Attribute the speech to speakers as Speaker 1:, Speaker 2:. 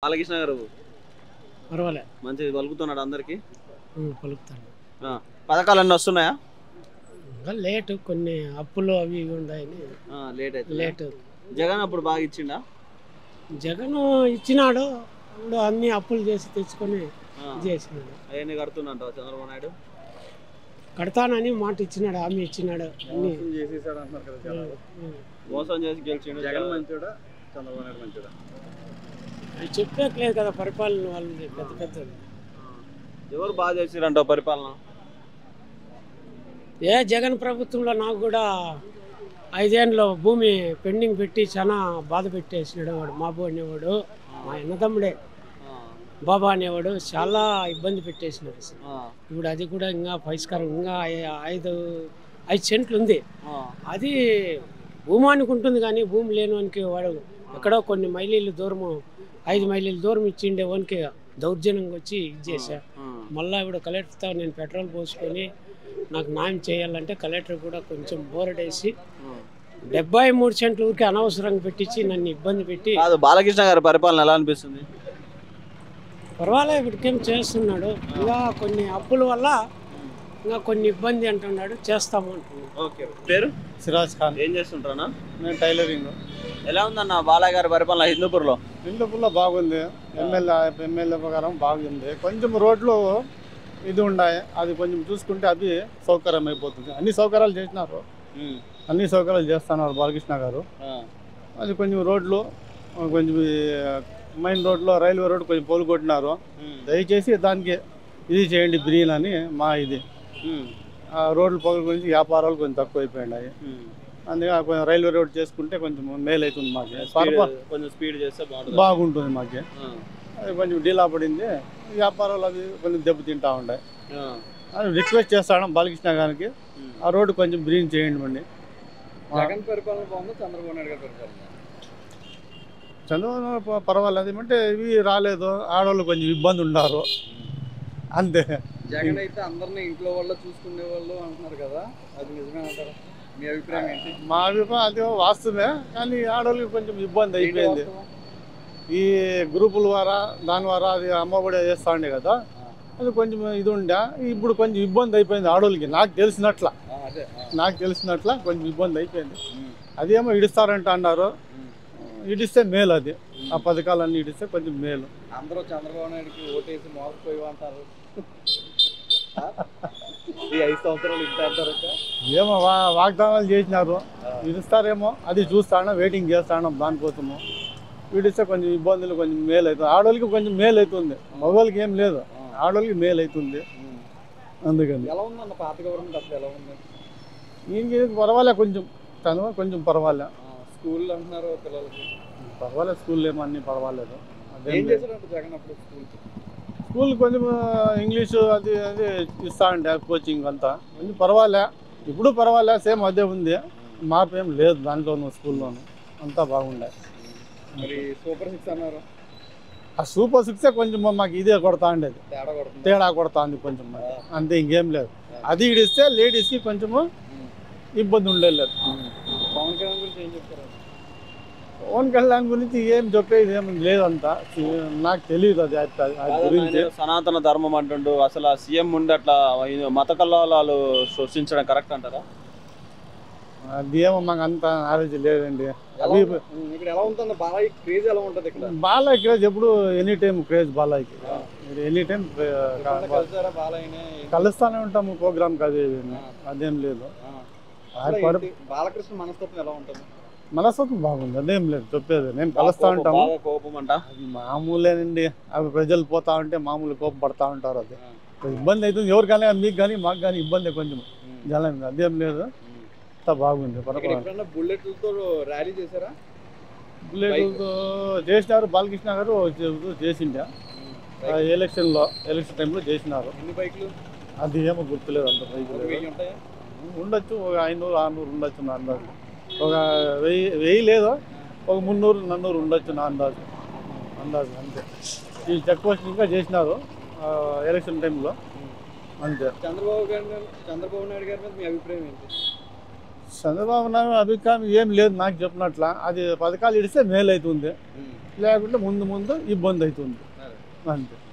Speaker 1: బాలకృష్ణ గారు
Speaker 2: పర్వాలే
Speaker 1: మంచిగా పలుకుతున్నాడు అందరికి.
Speaker 2: పలుకుతాను.
Speaker 1: పథకాలన్నీ వస్తున్నాయా?
Speaker 2: ఇంకా లేటు కొన్ని అప్పులు అవి ఇవి ఉన్నాయని
Speaker 1: లేట్ అయితే
Speaker 2: లేటు.
Speaker 1: జగన్ అప్పుడు బాగా ఇచ్చిండా?
Speaker 2: జగన్ ఇచ్చినాడు, ఇప్పుడు అన్ని అప్పులు చేసి తెచ్చుకొని చేసినాడు.
Speaker 1: అవన్నీ కడుతున్నట్టు చంద్రబాబు నాయుడు
Speaker 2: కడతానని మాట ఇచ్చినాడు, హామీ ఇచ్చినాడు. అన్ని
Speaker 1: మోసం చేసి గెలిచిండు.
Speaker 3: జగన్ మంచోడా చంద్రబాబు నాయుడు మంచోడా?
Speaker 2: అది చెప్పేట్లేదు కదా పరిపాలన వాళ్ళు పెద్ద పెద్ద.
Speaker 1: ఎవరు బాగా చేసిరంట పరిపాలన?
Speaker 2: జగన్ ప్రభుత్వంలో నాకు కూడా 5 ఏళ్ళలో భూమి పెండింగ్ పెట్టి చాలా బాధ పెట్టేసినాడు. వాడు మాబు అనేవాడు, మా అన్నదమ్ముడే బాబా అనేవాడు, చాలా ఇబ్బంది పెట్టేసినాడు. ఇప్పుడు అది కూడా ఇంకా పరిష్కారం, ఇంకా 5 సెంట్లు ఉంది. అది భూమానికి ఉంటుంది కానీ భూమి లేని వానికి వాడు ఎక్కడో కొన్ని మైలీలు దూరము 5 మైలీల దూరం ఇచ్చిండే వానికి దౌర్జన్యంగా వచ్చి ఇది చేశా. మళ్ళీ ఇప్పుడు కలెక్టర్తో నేను పెట్రోల్ పోసుకొని నాకు న్యాయం చేయాలంటే కలెక్టర్ కూడా కొంచెం బోరడేసి 73 సెంట్ల ఊరికి అనవసరంగా పెట్టించి నన్ను ఇబ్బంది పెట్టి.
Speaker 1: బాలకృష్ణ గారి పరిపాలన ఎలా అనిపిస్తుంది?
Speaker 2: పర్వాలే, ఇప్పటికేం చేస్తున్నాడు. ఇంకా కొన్ని అప్పుల వల్ల ఇంకా కొన్ని ఇబ్బంది అంటున్నాడు, చేస్తాము అంటున్నాడు.
Speaker 1: ఓకే, పేరు
Speaker 3: సిరాజ్ ఖాన్.
Speaker 1: ఏం చేస్తుంటారా?
Speaker 3: నేను టైలరింగ్.
Speaker 1: ఎలా ఉందన్న బాలయ్య గారి పరిపాలన హిందూపూర్లో?
Speaker 3: హిందూపూర్లో బాగుంది. ఎమ్మెల్యే ప్రకారం బాగుంది. కొంచెం రోడ్లు ఇది ఉన్నాయి, అది కొంచెం చూసుకుంటే అది సౌకర్యం అయిపోతుంది. అన్ని సౌకర్యాలు చేస్తున్నారు, అన్ని సౌకర్యాలు చేస్తున్నారు బాలకృష్ణ గారు. అది కొంచెం రోడ్లు కొంచెం మెయిన్ రోడ్లో రైల్వే రోడ్ కొంచెం పోలు కొట్టినారు. దయచేసి దానికి ఇది చేయండి బ్రీన్ అని మా ఇది. రోడ్లు పొగలు గురించి వ్యాపారాలు కొంచెం తక్కువ అయిపోయినాయి. అందుకే కొంచెం రైల్వే రోడ్ చేసుకుంటే కొంచెం మేలు అవుతుంది మాకు.
Speaker 1: కొంచెం స్పీడ్ చేస్తే
Speaker 3: బాగుంటుంది మాకు. అది కొంచెం డీలా పడింది, వ్యాపారాలు అవి కొంచెం దెబ్బతింటా ఉన్నాయి. అది రిక్వెస్ట్ చేస్తాను బాలకృష్ణ గారికి, ఆ రోడ్డు కొంచెం బ్రీన్ చేయండి అండి.
Speaker 1: జగన్ పరిపాలన బాగుంది, చంద్రబాబు నాయుడు గారి పరిపాలన?
Speaker 3: చంద్రబాబు పర్వాలేదు, ఏమంటే ఇవి రాలేదు, ఆడవాళ్ళు కొంచెం ఇబ్బంది ఉన్నారు అంతే.
Speaker 1: జగన్ అయితే అందరినీ ఇంట్లో వాళ్ళు చూసుకునే వాళ్ళు అంటున్నారు కదా, అది నిజమే అంటారా? మీ అభిప్రాయం ఏంటి?
Speaker 3: మా అభిప్రాయం అది వాస్తవమే, కానీ ఆడవాళ్ళకి కొంచెం ఇబ్బంది అయిపోయింది. ఈ గ్రూపుల ద్వారా దాని ద్వారా అది అమ్మఒడి చేస్తా ఉండే కదా, అది కొంచెం ఇది ఉండే. ఇప్పుడు కొంచెం ఇబ్బంది అయిపోయింది ఆడవాళ్ళకి. నాకు తెలిసినట్ల కొంచెం ఇబ్బంది అయిపోయింది. అదేమో ఇడిస్తారంట అన్నారు, ఇడిస్తే మేలు. అది ఆ పథకాలన్నీ ఇడిస్తే కొంచెం మేలు.
Speaker 1: అందరూ చంద్రబాబు నాయుడుకి ఓటేసి మోసపోయి అంటారు. ఈ 5 సంవత్సరాలు ఇంటారు,
Speaker 3: ఏమో వాగ్దానాలు చేసినారు, ఇస్తారేమో అది చూస్తాను, వెయిటింగ్ చేస్తాను దానికోసము. వీడిస్తే కొంచెం ఇబ్బందులు కొంచెం మేలు అవుతుంది, ఆడవాళ్ళకి కొంచెం మేలు అవుతుంది. మగవాళ్ళకి ఏం లేదు, ఆడవాళ్ళకి మేలు అవుతుంది. అందుకని
Speaker 1: ఎలా ఉందన్న పాత గవర్నమెంట్ అసలు ఎలా ఉంది?
Speaker 3: ఇంక పర్వాలే, కొంచెం కొంచెం పర్వాలే.
Speaker 1: స్కూల్ అంటున్నారు పిల్లలకి,
Speaker 3: పర్వాలేదు స్కూల్ ఏమో అన్నీ పర్వాలేదు.
Speaker 1: ఏం చేశారంట జగన్ అప్పుడు?
Speaker 3: స్కూల్ కొంచెం ఇంగ్లీషు అది అది ఇస్తా ఉండే కోచింగ్ అంతా కొంచెం పర్వాలే. ఇప్పుడు పర్వాలే, సేమ్ అదే ఉంది, మార్పు ఏం లేదు దాంట్లోనూ. స్కూల్లోనూ అంతా బాగుండే.
Speaker 1: మరి సూపర్ 6 అన్నారు,
Speaker 3: ఆ సూపర్ 6 కొంచెం మాకు ఇదే కొడతా ఉండేది, తేడా కొడతా ఉంది కొంచెం, అంతే, ఇంకేం లేదు. అది ఇడిస్తే లేడీస్కి కొంచెము ఇబ్బంది ఉండలేదు.
Speaker 1: పవన్ కళ్యాణ్ గురించి ఏం చెప్తారు?
Speaker 3: పవన్ కళ్యాణ్ గురించి ఏం చెప్పేది ఏం లేదంతా, నాకు తెలియదు అది గురించి.
Speaker 1: సనాతన ధర్మం అంటుండు, అసలు సీఎం ఉండి అట్లా మత కల్లోలాలు సృష్టించడం కరెక్ట్ అంటారా?
Speaker 3: అది ఏమో మాకు అంత నాలెడ్జ్ లేదండి. అవి
Speaker 1: ఇక్కడ ఎలా ఉంటుంది బాలయ్య క్రేజ్ ఎలా ఉంటుంది? ఇక్కడ
Speaker 3: బాలయ్య క్రేజ్ ఎప్పుడు ఎనీ టైం క్రేజ్ బాలయ్యకి, ఎనీ టైం కలుస్తానే ఉంటాము ప్రోగ్రామ్కి. అది అదేం లేదు.
Speaker 1: బాలకృష్ణ మనస్తత్వం ఎలా ఉంటుంది?
Speaker 3: మనస్తత్వం బాగుంది, అదేం లేదు చెప్పేది. నేను కలుస్తా ఉంటాము, అది మామూలేనండి. అవి ప్రజలు పోతా ఉంటే మామూలు కోపం పడతా ఉంటారు. అది ఇబ్బంది అవుతుంది ఎవరికైనా, మీకు కానీ మాకు కానీ ఇబ్బంది కొంచెం జనం. అదేం లేదు, బాగుంది.
Speaker 1: బుల్లెట్లతో ర్యాలీ చేశారా?
Speaker 3: బుల్లెట్లతో చేసినారు, బాలకృష్ణ గారు చేసిండే ఎలక్షన్ టైంలో చేసినారు.
Speaker 1: ఎన్ని బైక్లు?
Speaker 3: అది ఏమో గుర్తులేదు, అంత బైకులు ఉండొచ్చు, ఒక 500-600 ఉండొచ్చు నా అందాజు. ఒక 1000 లేదు, ఒక 300-400 ఉండొచ్చు నా అందాజు అంతే. ఈ చెక్ పోస్ట్ ఇంకా చేసినారు ఎలక్షన్ టైంలో అంతే.
Speaker 1: చంద్రబాబు నాయుడు గారి మీద మీ అభిప్రాయం ఏంటి?
Speaker 3: చంద్రబాబు నాయుడు అభిప్రాయం ఏం లేదు నాకు చెప్పినట్ల. అది పథకాలు ఇడిస్తే మేలు అవుతుంది, లేకుంటే ముందు ముందు ఇబ్బంది అవుతుంది అంతే.